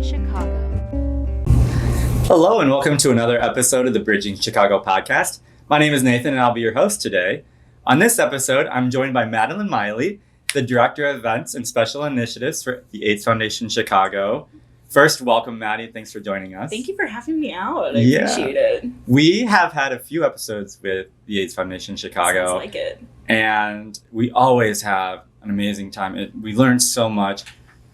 Chicago. Hello and welcome to another episode of the Bridging Chicago podcast. My name is Nathan and I'll be your host today. On this episode, I'm joined by Madeline Miley, the Director of Events and Special Initiatives for the AIDS Foundation Chicago. First, welcome, Maddie. Thanks for joining us. Thank you for having me out. I appreciate it. We have had a few episodes with the AIDS Foundation Chicago. Sounds like it. And we always have an amazing time. We learn so much.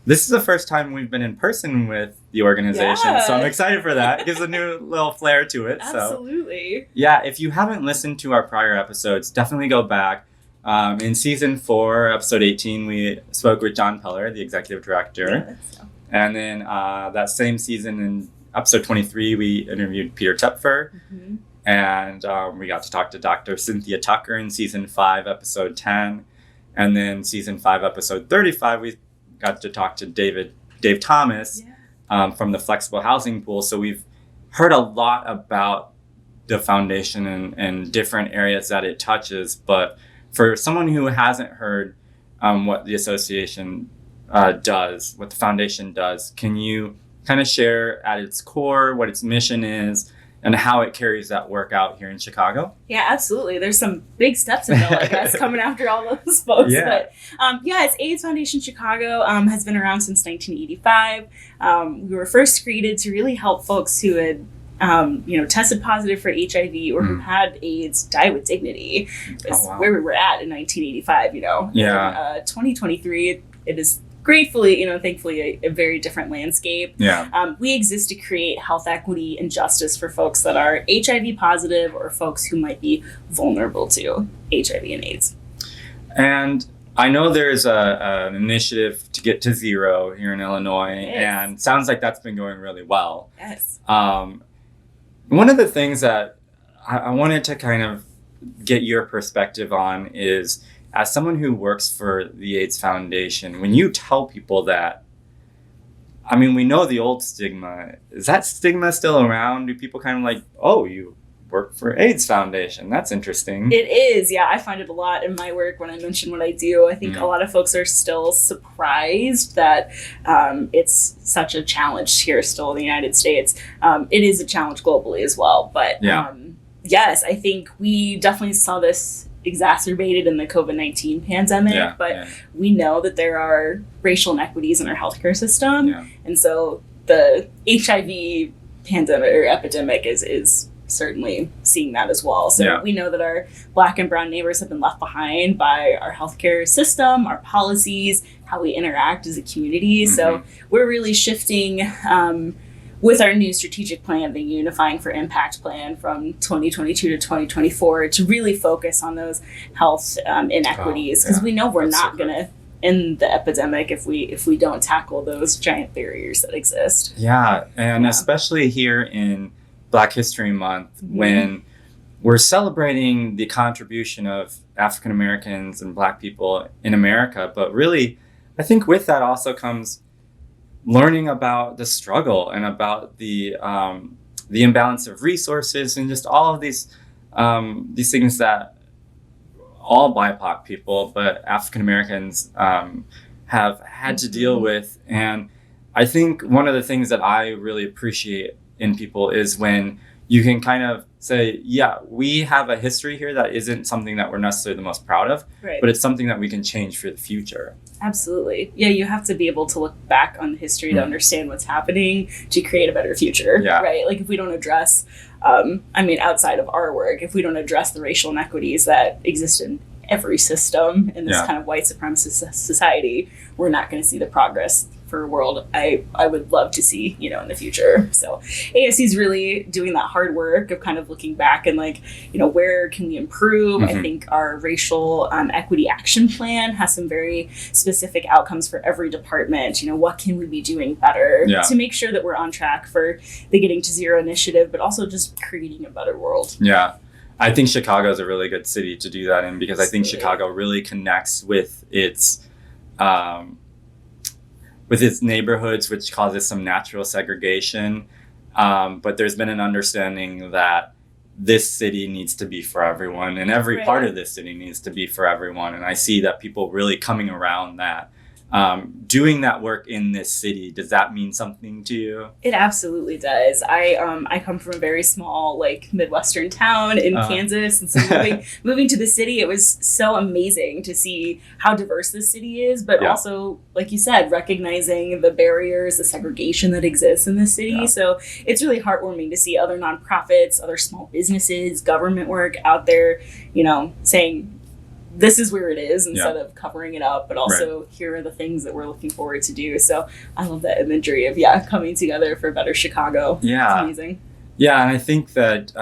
This is the first time we've been in person with the organization, so I'm excited for that. It gives a new little flair to it. Absolutely. So, yeah, if you haven't listened to our prior episodes, definitely go back. In season 4, episode 18, we spoke with John Peller, the executive director. Yeah, and then that same season, in episode 23, we interviewed Peter Tepfer. Mm-hmm. And we got to talk to Dr. Cynthia Tucker in season 5, episode 10. And then season 5, episode 35, we got to talk to Dave Thomas from the Flexible Housing Pool. So we've heard a lot about the foundation and different areas that it touches. But for someone who hasn't heard what the association does, what the foundation does, can you kind of share at its core what its mission is and how it carries that work out here in Chicago? Yeah, absolutely. There's some big steps in there, I guess, coming after all those folks. Yeah. But it's AIDS Foundation Chicago, has been around since 1985. We were first created to really help folks who had tested positive for HIV or who had AIDS die with dignity. Is where we were at in 1985, Yeah. In 2023, it is gratefully, thankfully, a very different landscape. Yeah. We exist to create health equity and justice for folks that are HIV positive or folks who might be vulnerable to HIV and AIDS. And I know there's an initiative to get to zero here in Illinois, and sounds like that's been going really well. Yes. One of the things that I wanted to kind of get your perspective on is, as someone who works for the AIDS Foundation, when you tell people that, I mean, we know the old stigma. Is that stigma still around? Do people kind of like, oh, you work for AIDS Foundation? That's interesting. It is. Yeah, I find it a lot in my work when I mention what I do. I think a lot of folks are still surprised that it's such a challenge here still in the United States. It is a challenge globally as well. But yes, I think we definitely saw this exacerbated in the COVID-19 pandemic, we know that there are racial inequities in our healthcare system, and so the HIV pandemic or epidemic is certainly seeing that as well. So we know that our Black and brown neighbors have been left behind by our healthcare system, our policies, how we interact as a community. So we're really shifting with our new strategic plan, the Unifying for Impact plan from 2022 to 2024, to really focus on those health inequities, because we know we're not going to end the epidemic if we don't tackle those giant barriers that exist. Yeah, and especially here in Black History Month, when we're celebrating the contribution of African Americans and Black people in America, but really, I think with that also comes learning about the struggle and about the imbalance of resources and just all of these things that all BIPOC people, but African Americans have had to deal with. And I think one of the things that I really appreciate in people is when you can kind of say, yeah, we have a history here that isn't something that we're necessarily the most proud of, but it's something that we can change for the future. Absolutely. Yeah, you have to be able to look back on history to understand what's happening to create a better future, right? Like if we don't address, outside of our work, if we don't address the racial inequities that exist in every system in this kind of white supremacist society, we're not going to see the progress for a world I would love to see, in the future. So AFC is really doing that hard work of kind of looking back and where can we improve? I think our racial equity action plan has some very specific outcomes for every department. What can we be doing better to make sure that we're on track for the Getting to Zero initiative, but also just creating a better world. Yeah. I think Chicago is a really good city to do that in, because I think Chicago really connects with its neighborhoods, which causes some natural segregation. But there's been an understanding that this city needs to be for everyone, and every part of this city needs to be for everyone. And I see that people really coming around that doing that work in this city, does that mean something to you? It absolutely does. I come from a very small like Midwestern town in Kansas, and so moving to the city, it was so amazing to see how diverse this city is, but also, like you said, recognizing the barriers, the segregation that exists in this city. So it's really heartwarming to see other nonprofits, other small businesses, government work out there, saying, this is where it is, instead of covering it up, but also here are the things that we're looking forward to do. So I love that imagery of coming together for a better Chicago. Yeah, it's amazing. Yeah, and I think that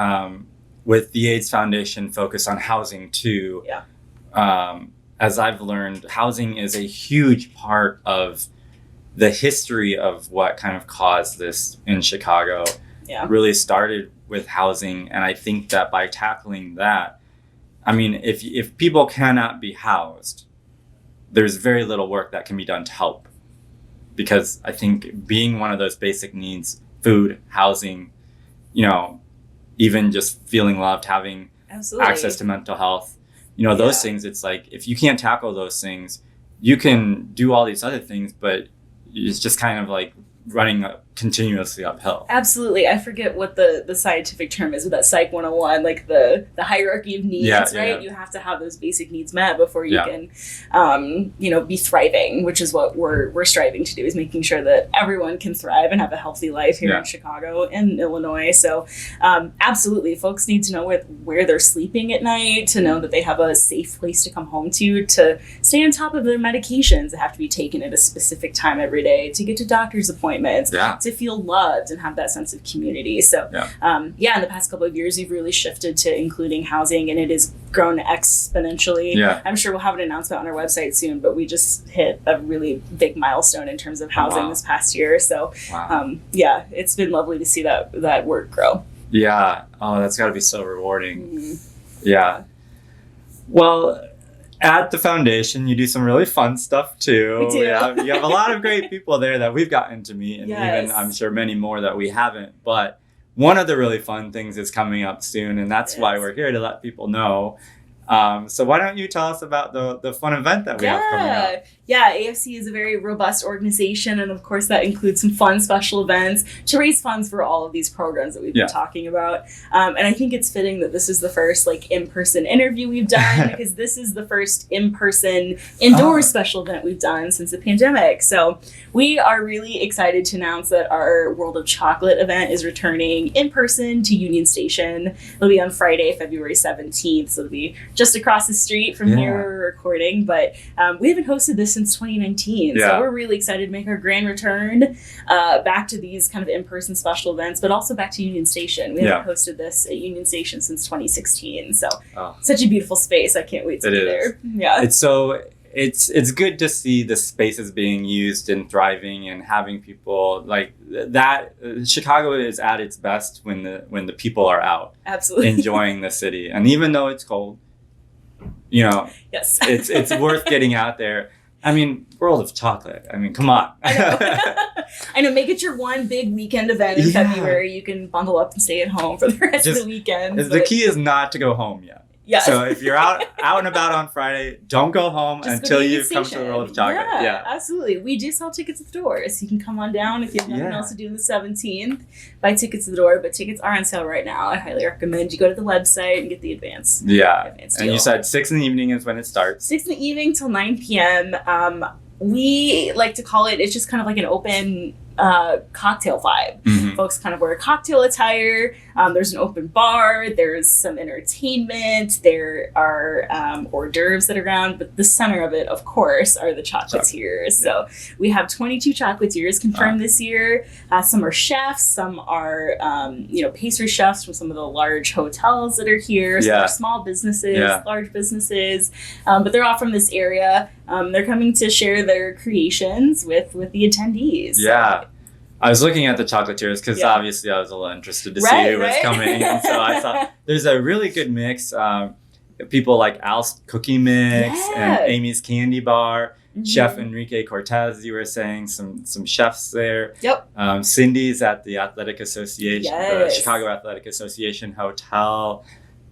with the AIDS Foundation focus on housing too, as I've learned, housing is a huge part of the history of what kind of caused this in Chicago. Really started with housing, and I think that by tackling that, I mean, if people cannot be housed, there's very little work that can be done to help. Because I think being one of those basic needs, food, housing, even just feeling loved, having access to mental health, those things, it's like, if you can't tackle those things, you can do all these other things, but it's just kind of like running continuously uphill. Absolutely. I forget what the scientific term is, but that Psych 101, like the hierarchy of needs, right? You have to have those basic needs met before you can, be thriving, which is what we're striving to do, is making sure that everyone can thrive and have a healthy life here in Chicago and Illinois. So absolutely, folks need to know where they're sleeping at night, to know that they have a safe place to come home to stay on top of their medications that have to be taken at a specific time every day, to get to doctor's appointments, to feel loved and have that sense of community. So in the past couple of years, we've really shifted to including housing, and it has grown exponentially. I'm sure we'll have an announcement on our website soon, but we just hit a really big milestone in terms of housing this past year. So it's been lovely to see that work grow. That's got to be so rewarding. Well, at the foundation, you do some really fun stuff too. We do. You have a lot of great people there that we've gotten to meet, and even I'm sure many more that we haven't. But one of the really fun things is coming up soon, and that's why we're here, to let people know. So why don't you tell us about the fun event that we have coming up? AFC is a very robust organization, and of course that includes some fun special events to raise funds for all of these programs that we've been talking about. And I think it's fitting that this is the first in-person interview we've done, because this is the first in-person indoor special event we've done since the pandemic. So we are really excited to announce that our World of Chocolate event is returning in person to Union Station. It'll be on Friday, February 17th. So it'll be just across the street from here we're recording, but we haven't hosted this since 2019. So we're really excited to make our grand return back to these kind of in-person special events, but also back to Union Station. We haven't hosted this at Union Station since 2016. So such a beautiful space. I can't wait to be there. It's good to see the spaces being used and thriving, and having people like that. Chicago is at its best when the people are out enjoying the city. And even though it's cold, it's worth getting out there. I mean, World of Chocolate. I mean, come on. I know. Make it your one big weekend event in February. You can bundle up and stay at home for the rest of the weekend. The key is not to go home yet. So if you're out and about on Friday, don't go home until you've come to the World of Chocolate. Absolutely. We do sell tickets at the door, so you can come on down if you have nothing else to do on the 17th. Buy tickets at the door, but tickets are on sale right now. I highly recommend you go to the website and get the advance. And you said 6 in the evening is when it starts. 6 in the evening till 9 p.m. We like to call it, it's just kind of like an open cocktail vibe. Folks kind of wear cocktail attire. There's an open bar. There's some entertainment. There are hors d'oeuvres that are around, but the center of it, of course, are the chocolatiers. So we have 22 chocolatiers confirmed this year. Some are chefs. Some are pastry chefs from some of the large hotels that are here. So they're small businesses, large businesses, but they're all from this area. They're coming to share their creations with the attendees. I was looking at the chocolatiers because obviously I was a little interested to see who was coming. And so I thought there's a really good mix. People like Al's Cookie Mix and Amy's Candy Bar. Chef Enrique Cortez, you were saying, some chefs there. Cindy's at the Athletic Association, the Chicago Athletic Association Hotel.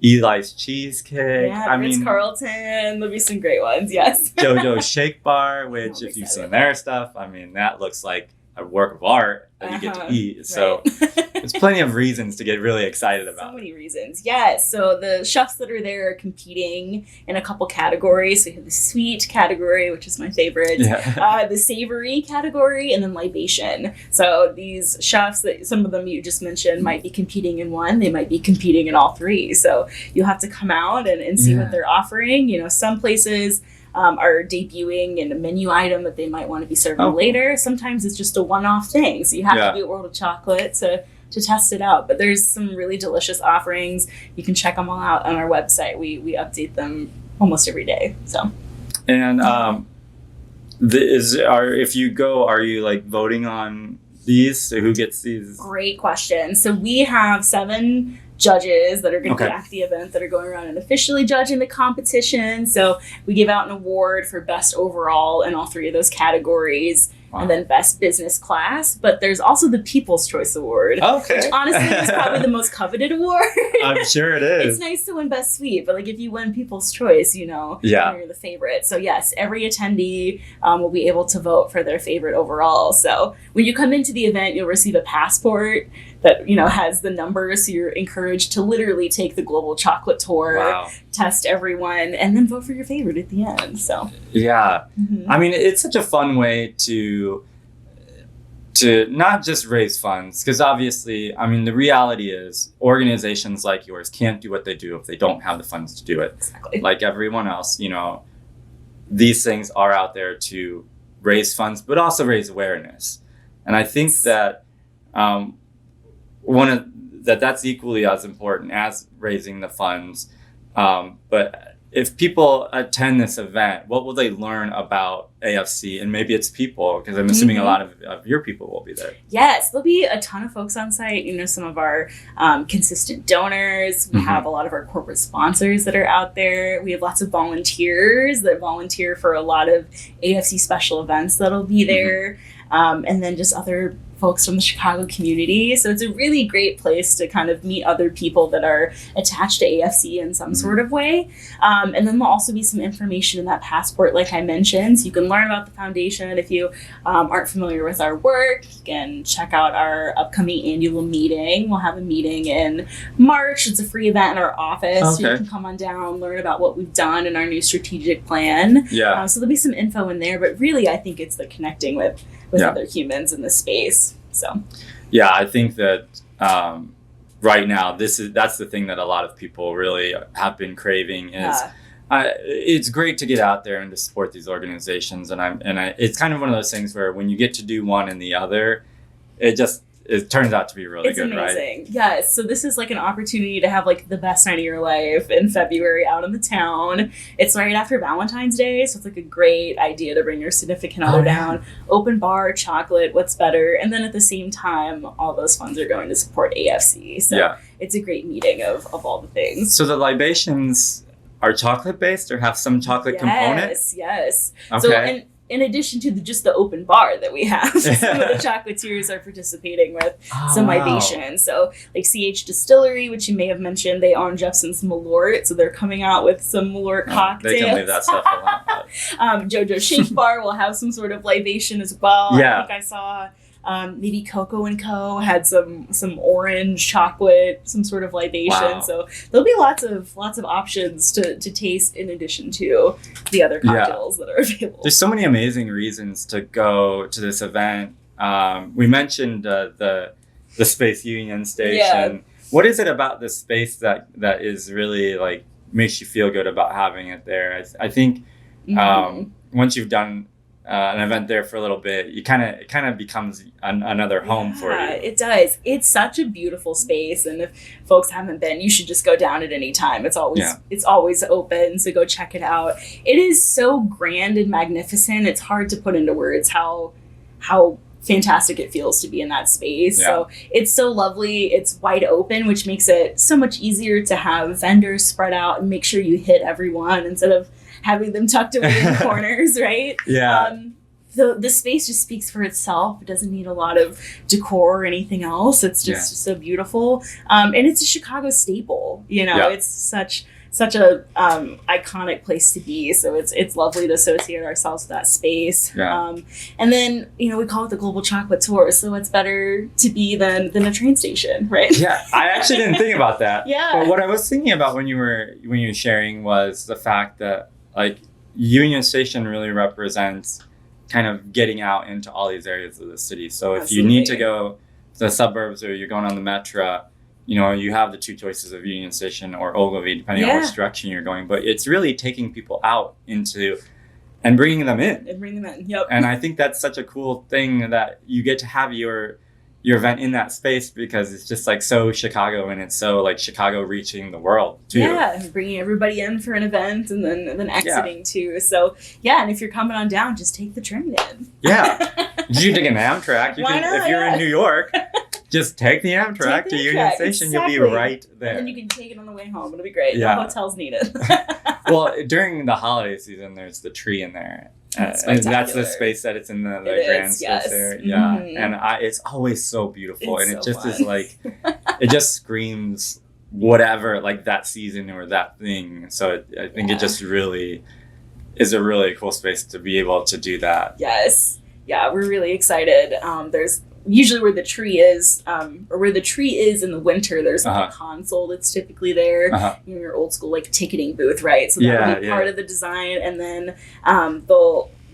Eli's Cheesecake. Yeah, I Ritz mean, Carlton. There'll be some great ones. Yes. JoJo's Shake Bar, which I'm if you've excited. seen their stuff, I mean, that looks like a work of art that you get to eat. So Right. there's plenty of reasons to get really excited So about it. many reasons. Yes. So the chefs that are there are competing in a couple categories. So you have the sweet category, which is my favorite. Yeah. The savory category, and then libation. So these chefs, that some of them you just mentioned, might be competing in one. They might be competing in all three. So you'll have to come out and see Yeah. what they're offering. You know, some places are debuting in a menu item that they might want to be serving Oh. later. Sometimes it's just a one-off thing. So you have Yeah. to be at World of Chocolate to test it out. But there's some really delicious offerings. You can check them all out on our website. We update them almost every day. So And if you go, are you like voting on these? So who gets these? great question. So we have 7 judges that are going to Okay. be at the event that are going around and officially judging the competition. So we give out an award for best overall in all 3 of those categories. Wow. And then best business class. But there's also the People's Choice Award. Okay. Which honestly is probably the most coveted award. I'm sure it It's is. nice to win Best Suite, but like if you win People's Choice, you know, Yeah. you're the favorite. So yes, every attendee will be able to vote for their favorite overall. So when you come into the event, you'll receive a passport that has the numbers. So you're encouraged to literally take the global chocolate tour, Wow. test everyone, and then vote for your favorite at the end. So Yeah. mhm. I mean, it's such a fun way to not just raise funds, because obviously, I mean, the reality is organizations like yours can't do what they do if they don't have the funds to do it. Exactly. Like everyone else, these things are out there to raise funds, but also raise awareness. And I think that that's equally as important as raising the funds. But if people attend this event, what will they learn about AFC? And maybe it's people, because I'm assuming a lot of your people will be there. Yes, there'll be a ton of folks on site. Some of our consistent donors. We Mhm. have a lot of our corporate sponsors that are out there. We have lots of volunteers that volunteer for a lot of AFC special events that'll be there. And then just other folks from the Chicago community. So it's a really great place to kind of meet other people that are attached to AFC in some sort of way. And then there'll also be some information in that passport, like I mentioned. So you can learn about the foundation. If you aren't familiar with our work, you can check out our upcoming annual meeting. We'll have a meeting in March. It's a free event in our office. So you Okay. can come on down, learn about what we've done in our new strategic plan. Yeah. So there'll be some info in there, but really I think it's the connecting with Yeah. other humans in the space. So Yeah, I think that right now that's the thing that a lot of people really have been craving is it's great to get out there and to support these organizations, and it's kind of one of those things where when you get to do one and the other, it turns out to be really it's good, right? amazing. Yes. So this is like an opportunity to have like the best night of your life in February out in the town. It's right after Valentine's Day, so it's like a great idea to bring your significant other down. Open bar, chocolate, what's better? And then at the same time, all those funds are going to support AFC. So Yeah. it's a great meeting of all the things. So the libations are chocolate based or have some chocolate component? Yes. Okay. So in addition to just the open bar that we have, some of the chocolatiers are participating with some wow. libation. So like CH Distillery, which you may have mentioned, they own Jeffson's Malort. So they're coming out with some Malort cocktails. They can leave that stuff alone. JoJo Shake Bar will have some sort of libation as well. Yeah. I think I saw maybe Coco & Co. had some orange chocolate, some sort of libation. Wow. So there'll be lots of options to taste in addition to the other cocktails that are available. There's so many amazing reasons to go to this event. We mentioned the Space Union Station. Yeah. What is it about this space that is really like makes you feel good about having it there? I think once you've done an event there for a little bit, it kind of becomes another home for you. It does. It's such a beautiful space, and if folks haven't been, you should just go down at any time. It's always open, so go check it out. It is so grand and magnificent. It's hard to put into words how fantastic it feels to be in that space. Yeah. So it's so lovely. It's wide open, which makes it so much easier to have vendors spread out and make sure you hit everyone instead of having them tucked away in corners, right? Yeah. the space just speaks for itself. It doesn't need a lot of decor or anything else. It's just so beautiful. And it's a Chicago staple. It's such a iconic place to be. So it's lovely to associate ourselves with that space. Yeah. And then, we call it the Global Chocolate Tour. So what's better to be than a train station, right? Yeah. I actually didn't think about that. Yeah. But what I was thinking about when you were sharing was the fact that like Union Station really represents kind of getting out into all these areas of the city. So if you need to go to the suburbs or you're going on the Metro, you have the two choices of Union Station or Ogilvy, depending on which direction you're going. But it's really taking people out into and bringing them in. Yep. And I think that's such a cool thing that you get to have your event in that space because it's just like so Chicago and it's so like Chicago reaching the world too. Yeah, and bringing everybody in for an event and then exiting too. So and if you're coming on down, just take the train in. Yeah. You take an Amtrak. Why not? If you're in New York, just take the Amtrak to Union Station. Exactly. You'll be right there. And then you can take it on the way home. It'll be great. Yeah. No hotels needed. Well, during the holiday season, there's the tree in there. And that's the space that it's in the grand space there. Yeah. Mm-hmm. And it's always so beautiful. It's and it so just fun. is like, it just screams whatever, like that season or that thing. So I think it just really is a really cool space to be able to do that. Yes. Yeah, we're really excited. There's usually where the tree is, or where the tree is in the winter, there's like a console that's typically there. Your old school like ticketing booth, right? So that'll be part of the design. And then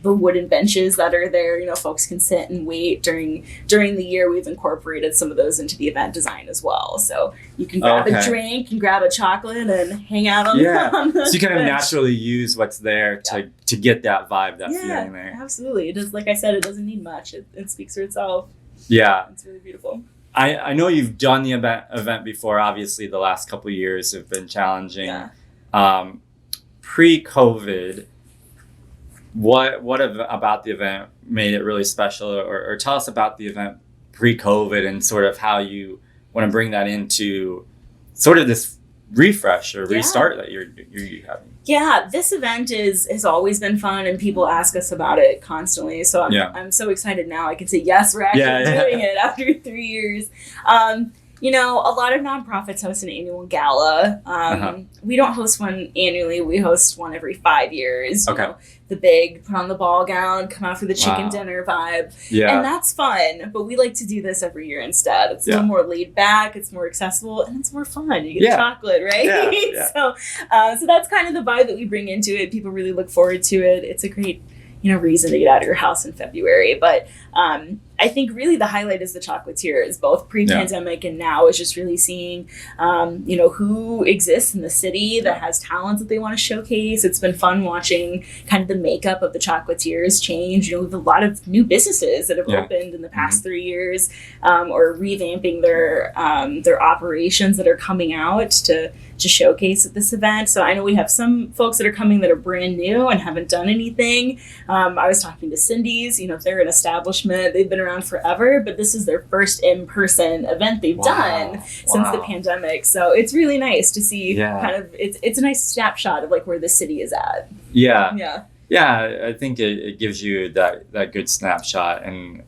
the wooden benches that are there, folks can sit and wait during the year. We've incorporated some of those into the event design as well. So you can grab a drink and grab a chocolate and hang out on the so you kind of bench. naturally use what's there to get that vibe, that feeling there. Absolutely. It does, like I said, it doesn't need much. It speaks for itself. Yeah. It's really beautiful. I know you've done the event before. Obviously, the last couple of years have been challenging. Yeah. Pre-COVID, what about the event made it really special? Or tell us about the event pre-COVID and sort of how you want to bring that into sort of this refresh or restart that you're having. Yeah, this event has always been fun, and people ask us about it constantly. So I'm so excited now. I can say yes, we're actually doing it after 3 years. A lot of nonprofits host an annual gala. We don't host one annually. We host one every 5 years. Okay. The big put on the ball gown, come out for the chicken dinner vibe. Yeah. And that's fun, but we like to do this every year instead. It's a little more laid back, it's more accessible, and it's more fun. You get chocolate, right? Yeah. So that's kind of the vibe that we bring into it. People really look forward to it. It's a great reason to get out of your house in February. But I think really the highlight is the Chocolatiers, both pre-pandemic and now, is just really seeing, who exists in the city that has talents that they want to showcase. It's been fun watching kind of the makeup of the Chocolatiers change. We have a lot of new businesses that have opened in the past 3 years, or revamping their operations that are coming out to showcase at this event. So I know we have some folks that are coming that are brand new and haven't done anything. I was talking to Cindy's, they're an establishment, they've been around forever, but this is their first in-person event they've done since the pandemic. So it's really nice to see kind of, it's a nice snapshot of like where the city is at. Yeah, I think it gives you that good snapshot. And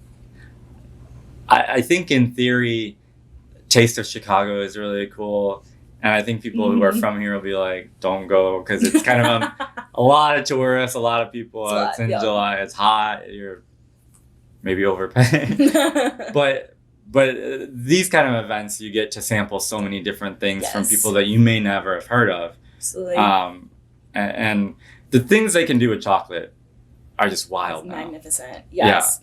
I think in theory, Taste of Chicago is really cool. And I think people who are from here will be like, don't go, because it's kind of a lot of tourists, a lot of people. It's in July, it's hot, you're maybe overpaying. but these kind of events, you get to sample so many different things from people that you may never have heard of. Absolutely. And the things they can do with chocolate are just wild. Magnificent. Yes.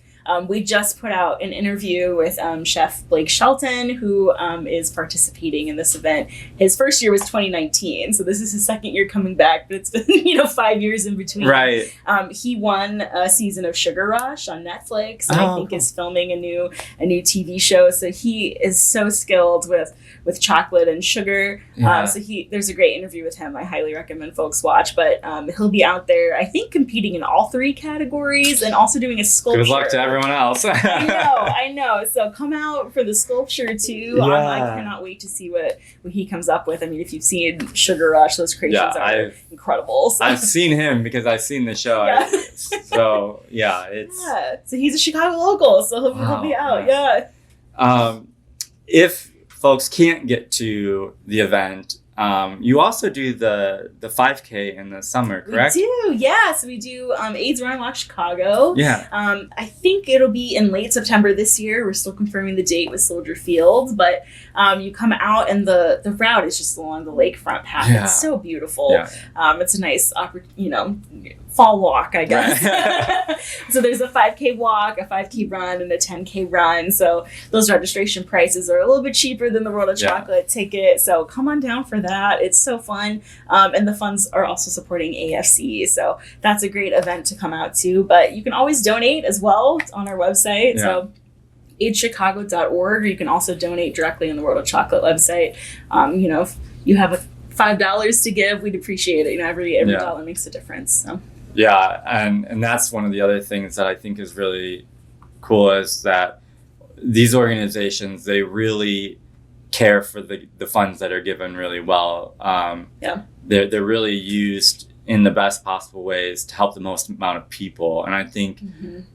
We just put out an interview with Chef Blake Shelton, who is participating in this event. His first year was 2019, so this is his second year coming back, but it's been 5 years in between. Right. He won a season of Sugar Rush on Netflix, and I think is filming a new TV show. So he is so skilled with chocolate and sugar. So there's a great interview with him. I highly recommend folks watch. But he'll be out there, I think, competing in all 3 categories and also doing a sculpture. Good luck to everyone else. I know. So come out for the sculpture too. Yeah. I cannot wait to see what he comes up with. I mean, if you've seen Sugar Rush, those creations are incredible. So. I've seen him because I've seen the show. Yeah. So yeah, it's. Yeah. So he's a Chicago local, so he'll be out. Yeah. If folks can't get to the event, you also do the 5K in the summer, correct? We do, yeah. So we do AIDS Run Walk Chicago. Yeah. I think it'll be in late September this year. We're still confirming the date with Soldier Field, but you come out and the route is just along the lakefront path. Yeah. It's so beautiful. Yeah. It's a nice, fall walk, I guess. So there's a 5K walk, a 5K run, and a 10K run. So those registration prices are a little bit cheaper than the World of Chocolate ticket. So come on down for that. It's so fun. And the funds are also supporting AFC. So that's a great event to come out to. But you can always donate as well. It's on our website. Yeah. So aidschicago.org, or you can also donate directly on the World of Chocolate website. If you have $5 to give, we'd appreciate it. Every dollar makes a difference. So. Yeah, and that's one of the other things that I think is really cool is that these organizations, they really care for the funds that are given really well. They're really used in the best possible ways to help the most amount of people. And I think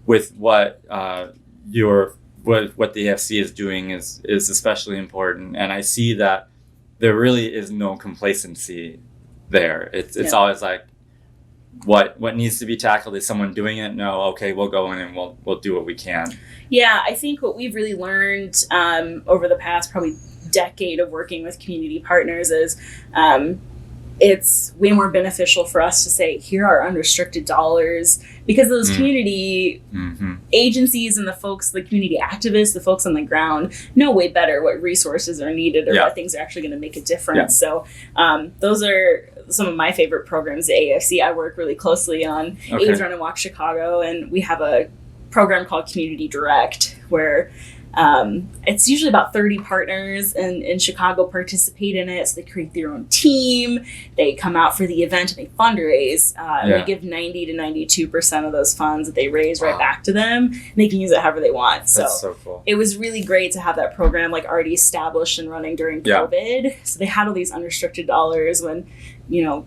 with what what the AFC is doing is especially important. And I see that there really is no complacency there. It's always like, what needs to be tackled? Is someone doing it? No. Okay, we'll go in and we'll do what we can. Yeah, I think what we've really learned over the past probably decade of working with community partners is it's way more beneficial for us to say, here are unrestricted dollars, because those community agencies and the community activists, the folks on the ground know way better what resources are needed or what things are actually going to make a difference. So those are some of my favorite programs at AFC. I work really closely on AIDS Run and Walk Chicago, and we have a program called Community Direct where it's usually about 30 partners in Chicago participate in it. So they create their own team. They come out for the event and they fundraise. And we give 90 to 92% of those funds that they raise right back to them. And they can use it however they want. That's so cool. It was really great to have that program already established and running during COVID. So they had all these unrestricted dollars when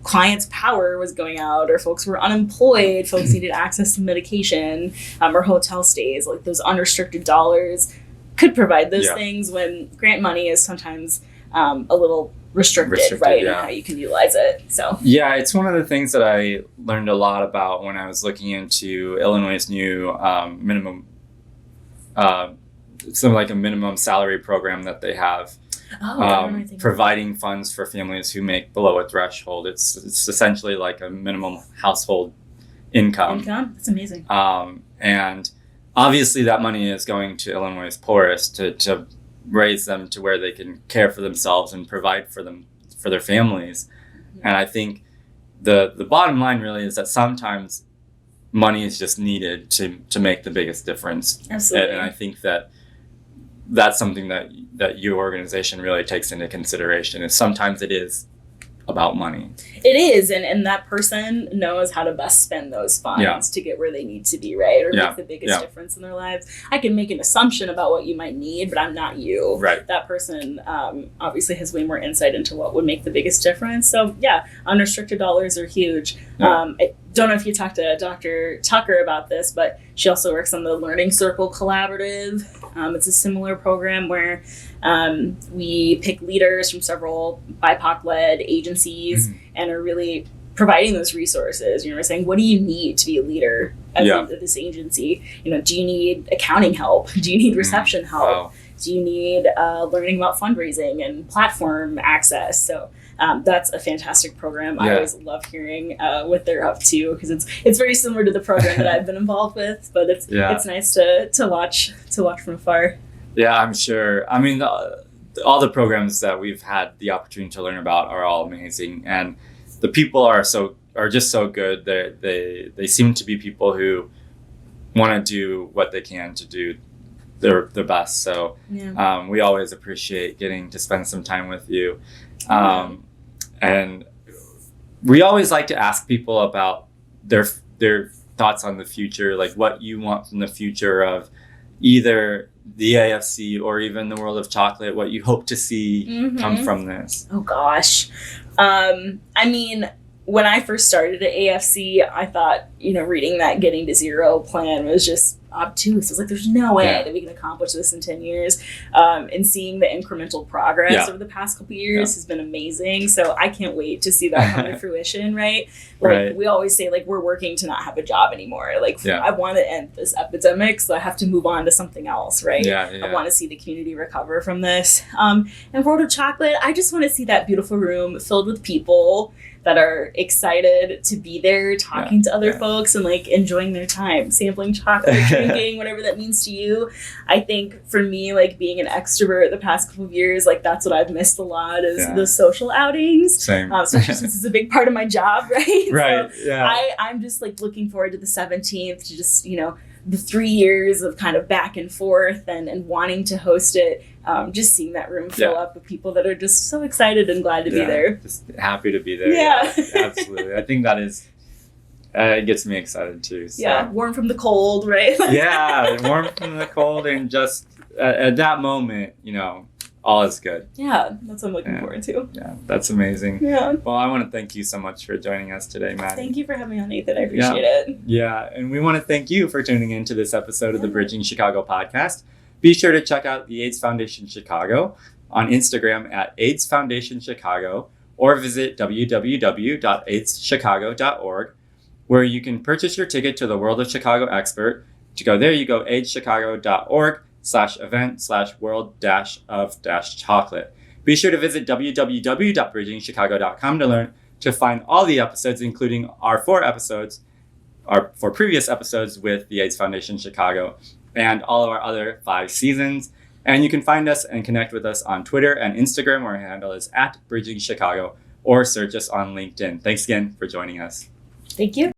clients' power was going out, or folks were unemployed, folks needed access to medication, or hotel stays. Those unrestricted dollars could provide those things, when grant money is sometimes a little restricted, right? And how you can utilize it. So it's one of the things that I learned a lot about when I was looking into Illinois' new minimum, a minimum salary program that they have. Providing funds for families who make below a threshold. It's essentially like a minimum household income. That's amazing. And obviously that money is going to Illinois' poorest to raise them to where they can care for themselves and provide for their families. And I think the bottom line really is that sometimes money is just needed to make the biggest difference. Absolutely. And I think that's something that your organization really takes into consideration, is sometimes it is about money. It is, and that person knows how to best spend those funds to get where they need to be, right? Or make the biggest difference in their lives. I can make an assumption about what you might need, but I'm not you. Right. That person obviously has way more insight into what would make the biggest difference. So unrestricted dollars are huge. I don't know if you talked to Dr. Tucker about this, but she also works on the Learning Circle Collaborative. It's a similar program where we pick leaders from several BIPOC-led agencies and are really providing those resources. We're saying, what do you need to be a leader at this agency? Do you need accounting help? Do you need reception help? Wow. Do you need learning about fundraising and platform access? So that's a fantastic program. I always love hearing what they're up to, because it's very similar to the program that I've been involved with, but it's nice to watch from afar. Yeah, I'm sure. I mean, all the programs that we've had the opportunity to learn about are all amazing, and the people are just so good. They seem to be people who want to do what they can to do their best. So we always appreciate getting to spend some time with you. And we always like to ask people about their thoughts on the future, like what you want from the future of either the AFC or even the world of chocolate, what you hope to see come from this. Oh gosh. I mean, when I first started at AFC, I thought, reading that Getting to Zero plan was just obtuse. I was like, there's no way that we can accomplish this in 10 years. And seeing the incremental progress over the past couple years has been amazing. So I can't wait to see that come to fruition, right? Like we always say, like, we're working to not have a job anymore. Like I want to end this epidemic, so I have to move on to something else, right? I want to see the community recover from this. And World of Chocolate, I just want to see that beautiful room filled with people that are excited to be there, talking to other folks and like enjoying their time, sampling chocolate, drinking, whatever that means to you. I think for me, like being an extrovert the past couple of years, like that's what I've missed a lot is the social outings. Same. Especially since it's a big part of my job, right? Right. So I'm just like looking forward to the 17th to just, the 3 years of kind of back and forth and wanting to host it. Just seeing that room fill up with people that are just so excited and glad to be there. Just happy to be there. Yeah. Absolutely. I think that is, it gets me excited too. So. Yeah, warm from the cold, right? Warm from the cold, and just at that moment, all is good. Yeah, that's what I'm looking forward to. Yeah, that's amazing. Yeah. Well, I want to thank you so much for joining us today, Maddie. Thank you for having me on, Nathan. I appreciate it. Yeah, and we want to thank you for tuning in to this episode of the Bridging Chicago podcast. Be sure to check out the AIDS Foundation Chicago on Instagram at AIDS Foundation Chicago, or visit www.aidschicago.org, where you can purchase your ticket to the World of Chicago Expert. To go there, you go aidschicago.org/event/world-of-chocolate. Be sure to visit www.bridgingchicago.com to find all the episodes, including our 4 previous episodes with the AIDS Foundation Chicago, and all of our other 5 seasons. And you can find us and connect with us on Twitter and Instagram, where our handle is @BridgingChicago, or search us on LinkedIn. Thanks again for joining us. Thank you.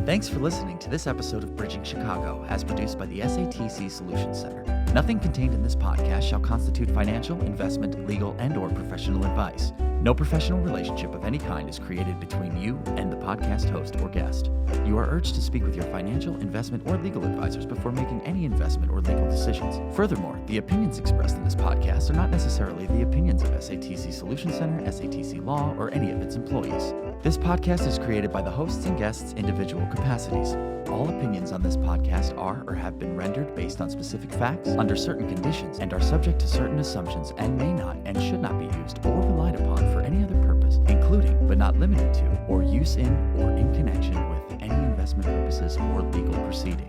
Thanks for listening to this episode of Bridging Chicago, as produced by the SATC Solutions Center. Nothing contained in this podcast shall constitute financial, investment, legal, and/or professional advice. No professional relationship of any kind is created between you and the podcast host or guest. You are urged to speak with your financial, investment, or legal advisors before making any investment or legal decisions. Furthermore, the opinions expressed in this podcast are not necessarily the opinions of SATC Solutions Center, SATC Law, or any of its employees. This podcast is created by the hosts and guests' individual capacities. All opinions on this podcast are or have been rendered based on specific facts, under certain conditions, and are subject to certain assumptions, and may not and should not be used or relied upon for any other purpose, including, but not limited to, or use in or in connection with any investment purposes or legal proceeding.